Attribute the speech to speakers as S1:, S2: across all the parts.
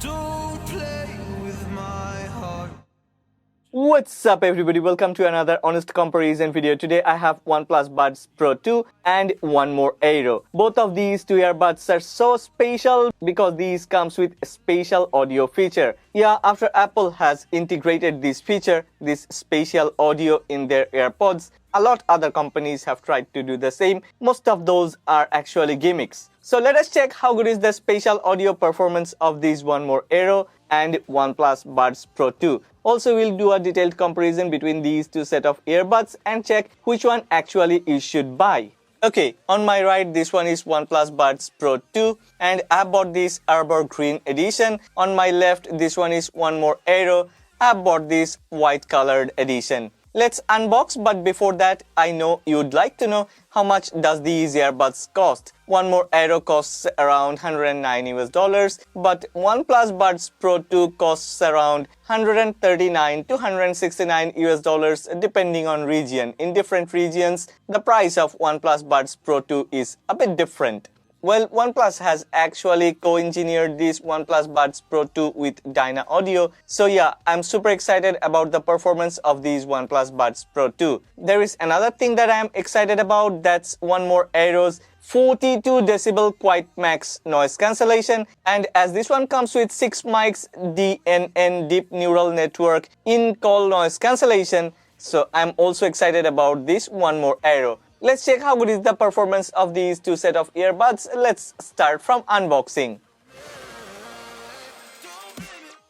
S1: Don't play with my heart.
S2: What's up everybody, welcome to another honest comparison video. Today I have OnePlus Buds Pro 2 and 1More Aero. Both of these two earbuds are so special because these comes with a spatial audio feature. Yeah, after Apple has integrated this feature, this spatial audio in their AirPods, a lot other companies have tried to do the same. Most of those are actually gimmicks. So let us check how good is the spatial audio performance of these 1More Aero and OnePlus Buds Pro 2. Also, we'll do a detailed comparison between these two set of earbuds and check which one actually you should buy. Okay, on my right, this one is OnePlus Buds Pro 2 and I bought this Arbor Green edition. On my left, this one is 1More Aero. I bought this white colored edition. Let's unbox, but before that, I know you'd like to know how much does these earbuds cost. 1More Aero costs around $109 but OnePlus Buds Pro 2 costs around $139 to $169 depending on region. In different regions, the price of OnePlus Buds Pro 2 is a bit different. Well, OnePlus has actually co-engineered this OnePlus Buds Pro 2 with Dyna Audio. So yeah, I'm super excited about the performance of these OnePlus Buds Pro 2. There is another thing that I'm excited about, that's 1More Aero's 42 decibel Quiet Max noise cancellation, and as this one comes with 6 mics DNN Deep Neural Network in-call noise cancellation, so I'm also excited about this 1More Aero. Let's check how good is the performance of these two set of earbuds. Let's start from unboxing.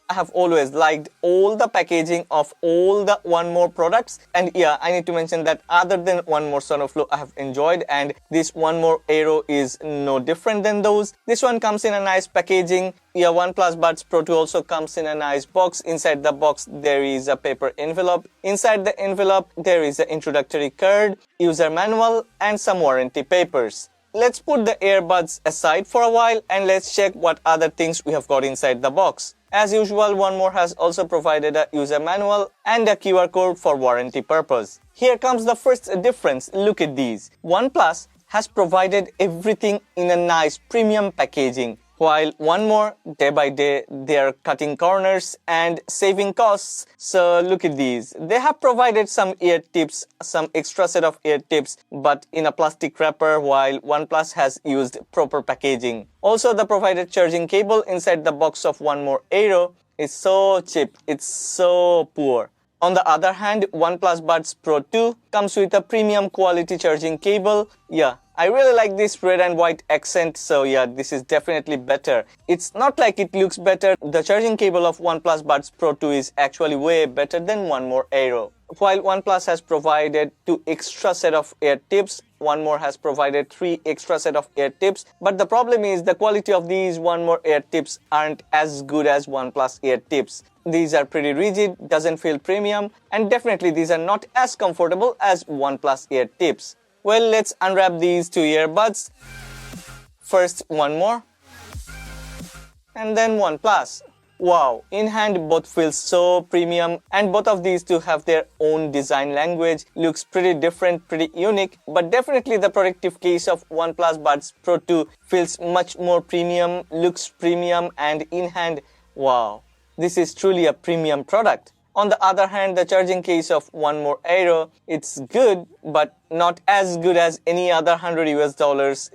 S2: I have always liked all the packaging of all the 1More products, and yeah, I need to mention that other than 1More Sonoflow I have enjoyed, and this 1More Aero is no different than those. This one comes in a nice packaging. Yeah, OnePlus Buds Pro 2 also comes in a nice box. Inside the box there is a paper envelope. Inside the envelope there is an introductory card, user manual and some warranty papers. Let's put the earbuds aside for a while and let's check what other things we have got inside the box. As usual, 1More has also provided a user manual and a QR code for warranty purpose. Here comes the first difference. Look at these. OnePlus has provided everything in a nice premium packaging, while 1More, day by day, they are cutting corners and saving costs. So look at these. They have provided some ear tips, some extra set of ear tips, but in a plastic wrapper, while OnePlus has used proper packaging. Also, the provided charging cable inside the box of 1More Aero is so cheap. It's so poor. On the other hand, OnePlus Buds Pro 2 comes with a premium quality charging cable. Yeah, I really like this red and white accent, so yeah, this is definitely better. It's not like it looks better. The charging cable of OnePlus Buds Pro 2 is actually way better than 1More Aero. While OnePlus has provided 2 extra set of ear tips, 1More has provided 3 extra set of ear tips, but the problem is the quality of these 1More ear tips aren't as good as OnePlus ear tips. These are pretty rigid, doesn't feel premium, and definitely these are not as comfortable as OnePlus ear tips. Well, let's unwrap these two earbuds. First 1More and then OnePlus. Wow, in hand both feel so premium, and both of these two have their own design language. Looks pretty different, pretty unique, but definitely the protective case of OnePlus Buds Pro 2 feels much more premium, looks premium, and in hand, wow, this is truly a premium product. On the other hand, the charging case of 1More Aero, it's good, but not as good as any other $100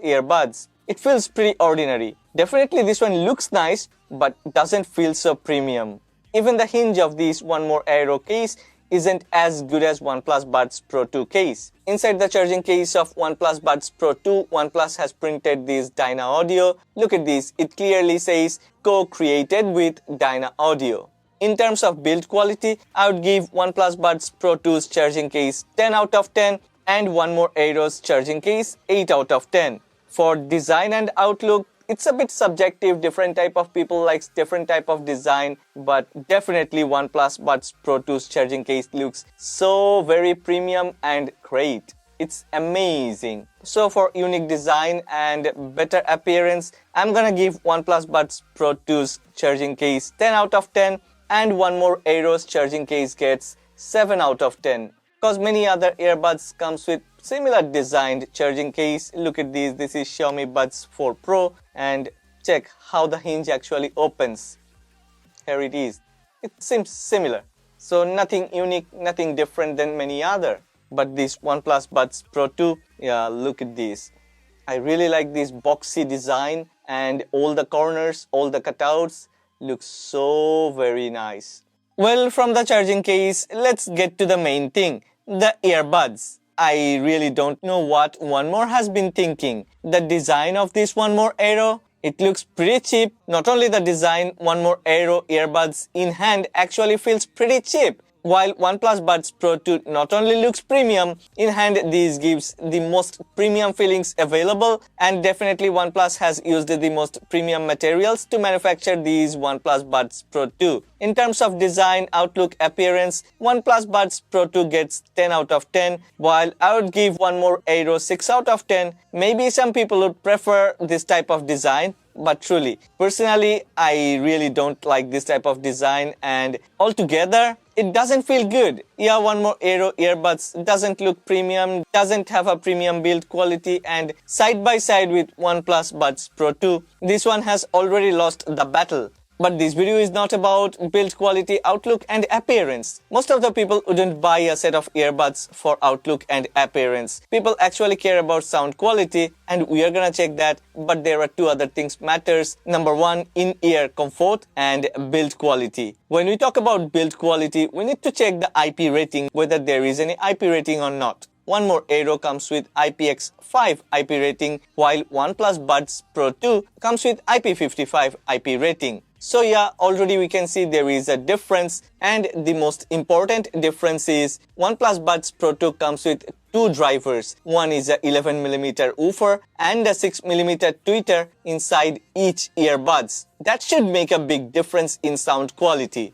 S2: earbuds. It feels pretty ordinary. Definitely this one looks nice, but doesn't feel so premium. Even the hinge of this 1More Aero case isn't as good as OnePlus Buds Pro 2 case. Inside the charging case of OnePlus Buds Pro 2, OnePlus has printed this Dyna Audio. Look at this, it clearly says co-created with Dyna Audio. In terms of build quality, I would give OnePlus Buds Pro 2's charging case 10 out of 10 and 1More Aero's charging case 8 out of 10. For design and outlook, it's a bit subjective. Different type of people likes different type of design, but definitely OnePlus Buds Pro 2's charging case looks so very premium and great. It's amazing. So for unique design and better appearance, I'm gonna give OnePlus Buds Pro 2's charging case 10 out of 10 and 1More Aero's charging case gets 7 out of 10. Because many other earbuds comes with similar designed charging case. Look at this is Xiaomi Buds 4 Pro, and check how the hinge actually opens. Here it is. It seems similar. So nothing unique, nothing different than many other. But this OnePlus Buds Pro 2, yeah, look at this. I really like this boxy design, and all the corners, all the cutouts look so very nice. Well, from the charging case, let's get to the main thing, the earbuds. I really don't know what OneMore has been thinking. The design of this 1More Aero, it looks pretty cheap. Not only the design, 1More Aero earbuds in hand actually feels pretty cheap. While OnePlus Buds Pro 2 not only looks premium, in hand these gives the most premium feelings available, and definitely OnePlus has used the most premium materials to manufacture these OnePlus Buds Pro 2. In terms of design, outlook, appearance, OnePlus Buds Pro 2 gets 10 out of 10, while I would give 1More Aero 6 out of 10. Maybe some people would prefer this type of design, but truly, personally, I really don't like this type of design, and altogether, it doesn't feel good. Yeah, 1More Aero earbuds doesn't look premium, doesn't have a premium build quality, and side by side with OnePlus Buds Pro 2, this one has already lost the battle. But this video is not about build quality, outlook and appearance. Most of the people wouldn't buy a set of earbuds for outlook and appearance. People actually care about sound quality, and we are gonna check that, but there are two other things matters. Number one, in-ear comfort and build quality. When we talk about build quality, we need to check the IP rating, whether there is any IP rating or not. 1More Aero comes with IPX5 IP rating, while OnePlus Buds Pro 2 comes with IP55 IP rating. So yeah, already we can see there is a difference, and the most important difference is OnePlus Buds Pro 2 comes with two drivers. One is a 11mm woofer and a 6mm tweeter inside each earbuds. That should make a big difference in sound quality.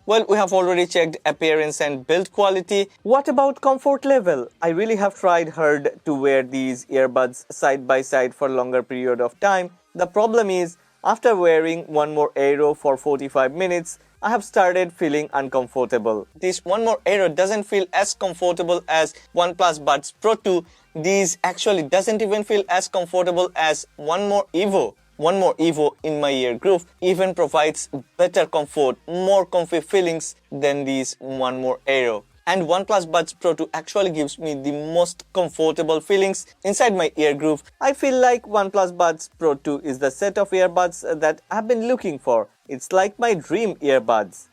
S2: Well, we have already checked appearance and build quality. What about comfort level? I really have tried hard to wear these earbuds side by side for a longer period of time. The problem is, after wearing 1More Aero for 45 minutes, I have started feeling uncomfortable. This 1More Aero doesn't feel as comfortable as OnePlus Buds Pro 2. These actually doesn't even feel as comfortable as 1More Evo. 1More Evo in my ear groove even provides better comfort, more comfy feelings than these 1More Aero. And OnePlus Buds Pro 2 actually gives me the most comfortable feelings inside my ear groove. I feel like OnePlus Buds Pro 2 is the set of earbuds that I've been looking for. It's like my dream earbuds.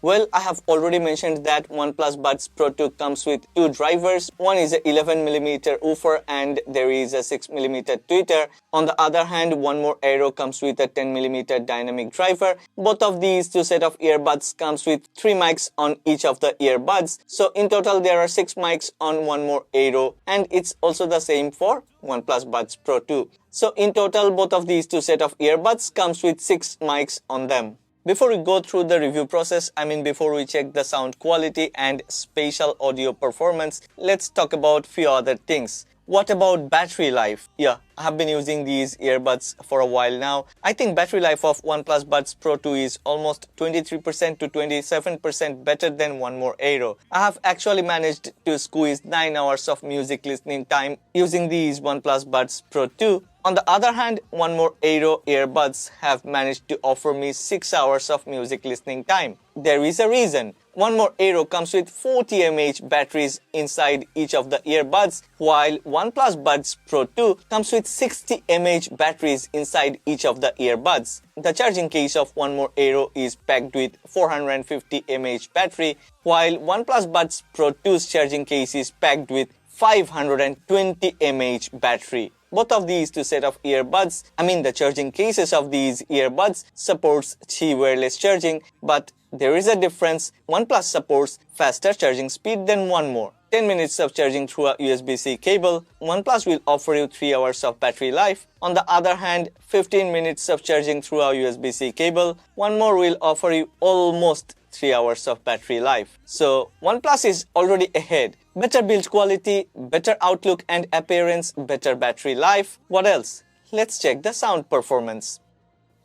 S2: Well, I have already mentioned that OnePlus Buds Pro 2 comes with two drivers. One is a 11mm woofer and there is a 6mm tweeter. On the other hand, 1More Aero comes with a 10mm dynamic driver. Both of these two set of earbuds comes with 3 mics on each of the earbuds. So in total, there are 6 mics on 1More Aero, and it's also the same for OnePlus Buds Pro 2. So in total, both of these two set of earbuds comes with 6 mics on them. Before we go through the review process, before we check the sound quality and spatial audio performance, let's talk about few other things. What about battery life? Yeah, I have been using these earbuds for a while now. I think battery life of OnePlus Buds Pro 2 is almost 23% to 27% better than 1More Aero. I have actually managed to squeeze 9 hours of music listening time using these OnePlus Buds Pro 2. On the other hand, 1More Aero earbuds have managed to offer me 6 hours of music listening time. There is a reason. 1More Aero comes with 40 mAh batteries inside each of the earbuds, while OnePlus Buds Pro 2 comes with 60 mAh batteries inside each of the earbuds. The charging case of 1More Aero is packed with 450 mAh battery, while OnePlus Buds Pro 2's charging case is packed with 520 mAh battery. Both of these two set of earbuds, the charging cases of these earbuds supports Qi wireless charging, but there is a difference. OnePlus supports faster charging speed than 1More. 10 minutes of charging through a USB-C cable. OnePlus will offer you 3 hours of battery life. On the other hand, 15 minutes of charging through a USB-C cable. 1More will offer you almost 3 hours of battery life. So OnePlus is already ahead. Better build quality, better outlook and appearance, better battery life. What else? Let's check the sound performance.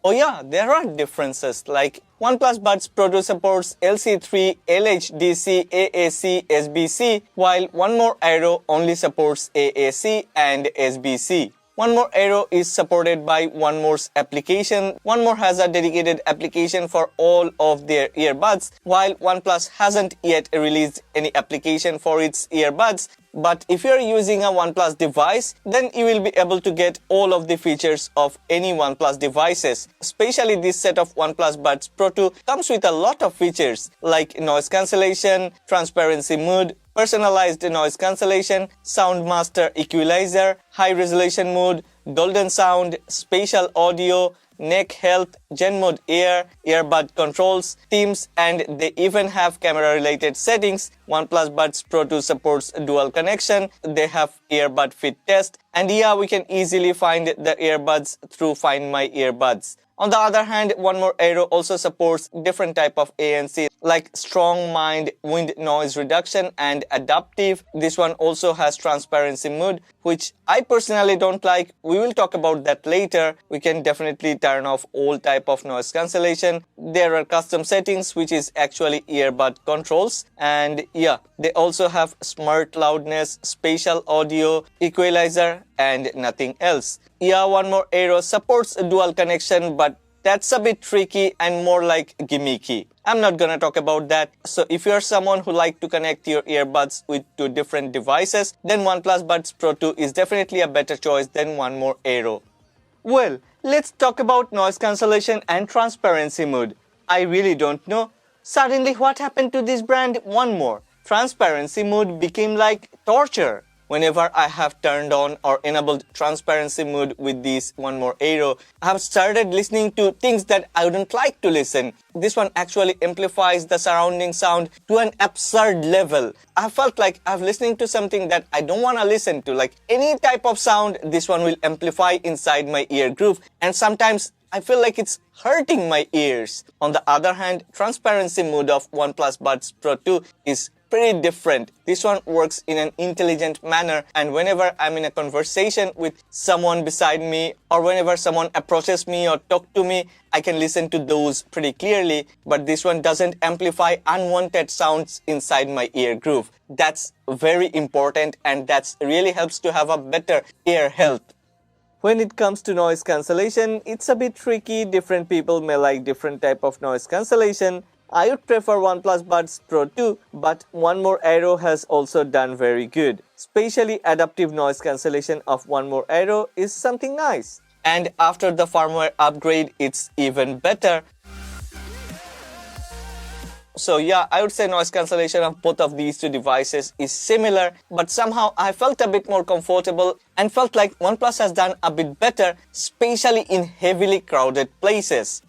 S2: Oh yeah, there are differences, like OnePlus Buds Pro 2 supports LC3, LHDC, AAC, SBC, while 1More Aero only supports AAC and SBC. One More Aero is supported by One More's application. One More has a dedicated application for all of their earbuds, while OnePlus hasn't yet released any application for its earbuds. But if you're using a OnePlus device, then you will be able to get all of the features of any OnePlus devices. Especially this set of OnePlus Buds Pro 2 comes with a lot of features like noise cancellation, transparency mode, personalized noise cancellation, sound master equalizer, high resolution mode, golden sound, spatial audio, neck health, Gen Mode Air, earbud controls, themes, and they even have camera related settings. OnePlus Buds Pro 2 supports dual connection. They have earbud fit test, and yeah, we can easily find the earbuds through Find My Earbuds. On the other hand, One More Aero also supports different type of ANC like strong mind, wind noise reduction, and adaptive. This one also has transparency mode, which I personally don't like. We will talk about that later. We can definitely turn off all type of noise cancellation. There are custom settings, which is actually earbud controls, and yeah, they also have smart loudness, spatial audio, equalizer, and nothing else. Yeah, One More Aero supports dual connection, but that's a bit tricky and more like gimmicky. I'm not gonna talk about that. So if you're someone who like to connect your earbuds with two different devices, then OnePlus Buds Pro 2 is definitely a better choice than One More Aero. Well, let's talk about noise cancellation and transparency mode. I really don't know. Suddenly what happened to this brand One More? Transparency mode became like torture. Whenever I have turned on or enabled transparency mode with this One More Aero, I have started listening to things that I wouldn't like to listen. This one actually amplifies the surrounding sound to an absurd level. I felt like I'm listening to something that I don't want to listen to. Like any type of sound, this one will amplify inside my ear groove, and sometimes I feel like it's hurting my ears. On the other hand, transparency mode of OnePlus Buds Pro 2 is pretty different. This one works in an intelligent manner, and whenever I'm in a conversation with someone beside me, or whenever someone approaches me or talk to me, I can listen to those pretty clearly, but this one doesn't amplify unwanted sounds inside my ear groove. That's very important, and that's really helps to have a better ear health. When it comes to noise cancellation, it's a bit tricky. Different people may like different type of noise cancellation. I would prefer OnePlus Buds Pro 2, but One More Aero has also done very good. Especially adaptive noise cancellation of One More Aero is something nice. And after the firmware upgrade, it's even better. So yeah, I would say noise cancellation of both of these two devices is similar, but somehow I felt a bit more comfortable and felt like OnePlus has done a bit better, especially in heavily crowded places.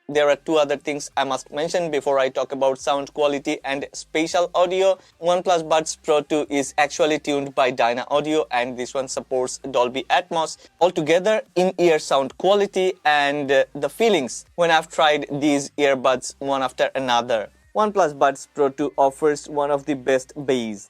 S2: There are two other things I must mention before I talk about sound quality and spatial audio. OnePlus Buds Pro 2 is actually tuned by Dyna Audio, and this one supports Dolby Atmos. Altogether, in-ear sound quality and the feelings when I've tried these earbuds one after another. OnePlus Buds Pro 2 offers one of the best bass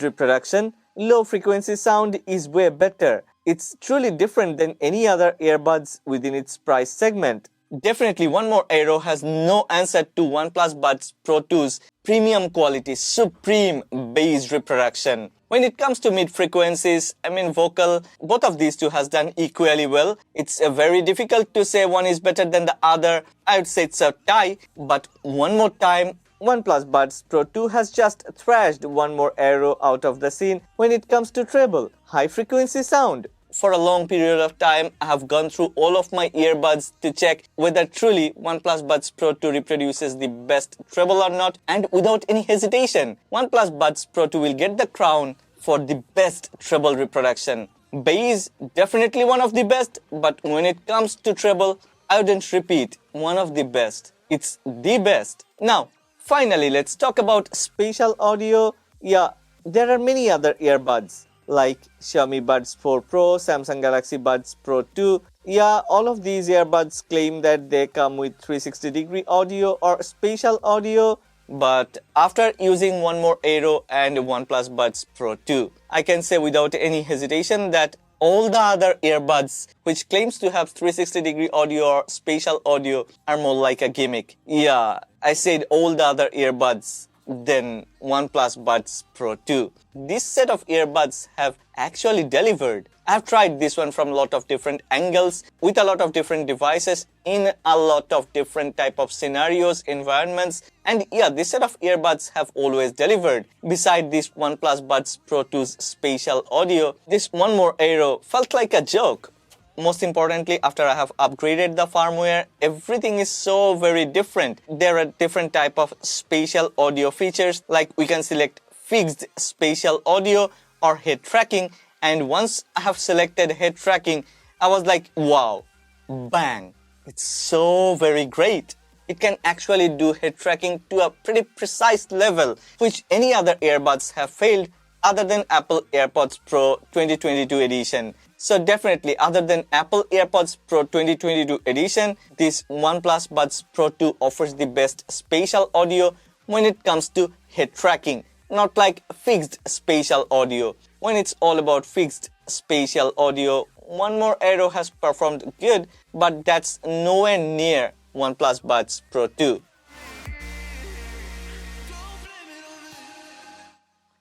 S2: reproduction. Low frequency sound is way better. It's truly different than any other earbuds within its price segment. Definitely, One More Aero has no answer to OnePlus Buds Pro 2's premium quality, supreme bass reproduction. When it comes to mid-frequencies, vocal, both of these two has done equally well. It's very difficult to say one is better than the other. I would say it's a tie, but one more time, OnePlus Buds Pro 2 has just thrashed One More Aero out of the scene when it comes to treble, high-frequency sound. For a long period of time, I have gone through all of my earbuds to check whether truly OnePlus Buds Pro 2 reproduces the best treble or not, and without any hesitation, OnePlus Buds Pro 2 will get the crown for the best treble reproduction. Bass, definitely one of the best, but when it comes to treble, I wouldn't repeat one of the best. It's the best. Now, finally, let's talk about spatial audio. Yeah, there are many other earbuds like Xiaomi Buds 4 Pro, Samsung Galaxy Buds Pro 2. Yeah, all of these earbuds claim that they come with 360-degree audio or spatial audio. But after using One More Aero and OnePlus Buds Pro 2, I can say without any hesitation that all the other earbuds which claims to have 360-degree audio or spatial audio are more like a gimmick. Yeah, I said all the other earbuds. than OnePlus Buds Pro 2. This set of earbuds have actually delivered. I've tried this one from a lot of different angles, with a lot of different devices, in a lot of different type of scenarios, environments, and yeah, this set of earbuds have always delivered. Beside this OnePlus Buds Pro 2's spatial audio, this 1More Aero felt like a joke. Most importantly, after I have upgraded the firmware, everything is so very different. There are different type of spatial audio features, like we can select fixed spatial audio or head tracking, and once I have selected head tracking, I was like, wow, bang, it's so very great. It can actually do head tracking to a pretty precise level, which any other earbuds have failed other than Apple AirPods Pro 2022 edition. So definitely, other than Apple AirPods Pro 2022 edition, this OnePlus Buds Pro 2 offers the best spatial audio when it comes to head tracking, not like fixed spatial audio. When it's all about fixed spatial audio, 1More Aero has performed good, but that's nowhere near OnePlus Buds Pro 2.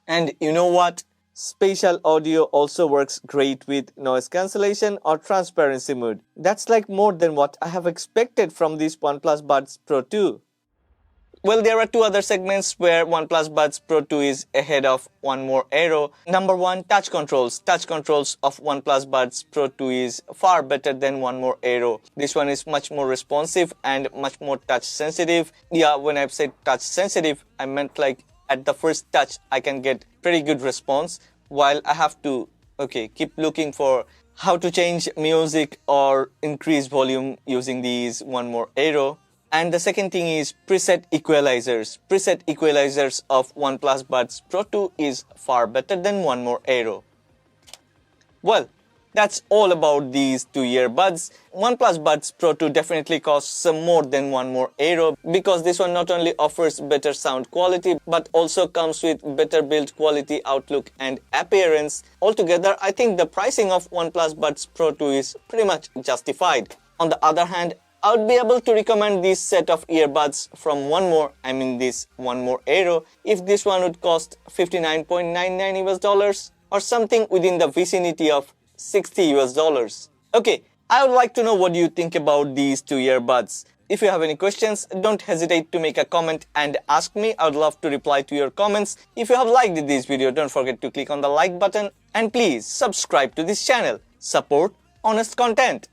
S2: And you know what? Spatial audio also works great with noise cancellation or transparency mode. That's like more than what I have expected from this OnePlus Buds Pro 2. Well, there are two other segments where OnePlus Buds Pro 2 is ahead of 1More Aero. Number one, touch controls. Touch controls of OnePlus Buds Pro 2 is far better than 1More Aero. This one is much more responsive and much more touch sensitive. Yeah, when I've said touch sensitive, I meant like at the first touch, I can get pretty good response, while I have to, keep looking for how to change music or increase volume using these 1More Aero. And the second thing is preset equalizers. Preset equalizers of OnePlus Buds Pro 2 is far better than 1More Aero. Well, that's all about these two earbuds. OnePlus Buds Pro 2 definitely costs some more than 1More Aero, because this one not only offers better sound quality but also comes with better build quality, outlook and appearance. Altogether, I think the pricing of OnePlus Buds Pro 2 is pretty much justified. On the other hand, I would be able to recommend this set of earbuds from this 1More Aero, if this one would cost $59.99 US or something within the vicinity of $60 US. Okay, I would like to know what you think about these two earbuds. If you have any questions, don't hesitate to make a comment and ask me. I would love to reply to your comments. If you have liked this video, don't forget to click on the like button and please subscribe to this channel. Support honest content.